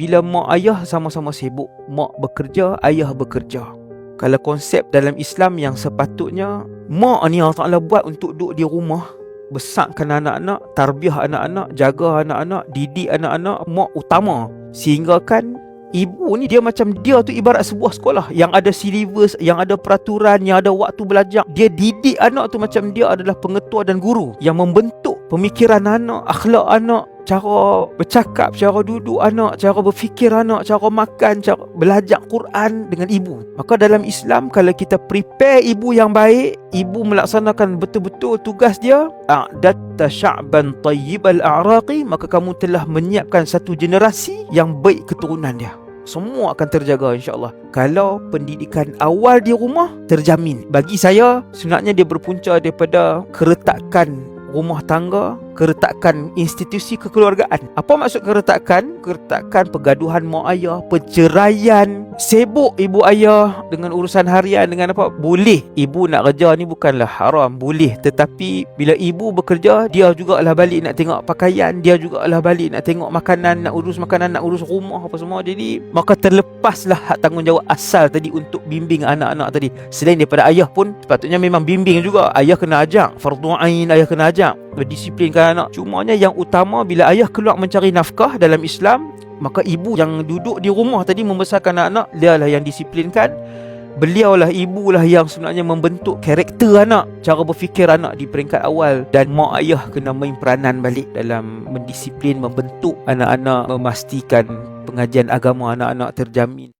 Bila mak ayah sama-sama sibuk, mak bekerja, ayah bekerja. Kalau konsep dalam Islam yang sepatutnya mak ni Allah Ta'ala buat untuk duduk di rumah, besarkan anak-anak, tarbiyah anak-anak, jaga anak-anak, didik anak-anak, mak utama. Sehingga kan ibu ni dia macam dia tu ibarat sebuah sekolah yang ada silibus, yang ada peraturan, yang ada waktu belajar. Dia didik anak tu macam dia adalah pengetua dan guru yang membentuk pemikiran anak, akhlak anak, cara bercakap, cara duduk anak, cara berfikir anak, cara makan, cara belajar Quran dengan ibu. Maka dalam Islam, kalau kita prepare ibu yang baik, ibu melaksanakan betul-betul tugas dia, a'datta sya'ban tayyibal a'raqi, maka kamu telah menyiapkan satu generasi yang baik keturunan dia. Semua akan terjaga insya-Allah kalau pendidikan awal di rumah terjamin. Bagi saya, sebenarnya dia berpunca daripada keretakan rumah tangga, keretakan institusi kekeluargaan. Apa maksud keretakan? Keretakan pergaduhan mak ayah, perceraian, sibuk ibu ayah dengan urusan harian, dengan apa? Boleh ibu nak kerja ni bukanlah haram, boleh. Tetapi bila ibu bekerja, dia jugalah balik nak tengok pakaian, dia jugalah balik nak tengok makanan, nak urus makanan, nak urus rumah apa semua. Jadi maka terlepaslah hak tanggungjawab asal tadi untuk bimbing anak-anak tadi. Selain daripada ayah pun sepatutnya memang bimbing juga. Ayah kena ajak fardu ain, ayah kena ajak berdisiplinkan anak. Cumanya yang utama, bila ayah keluar mencari nafkah dalam Islam, maka ibu yang duduk di rumah tadi membesarkan anak-anak, dialah yang disiplinkan. Beliaulah, ibulah yang sebenarnya membentuk karakter anak, cara berfikir anak di peringkat awal. Dan mak ayah kena main peranan balik dalam mendisiplin, membentuk anak-anak, memastikan pengajian agama anak-anak terjamin.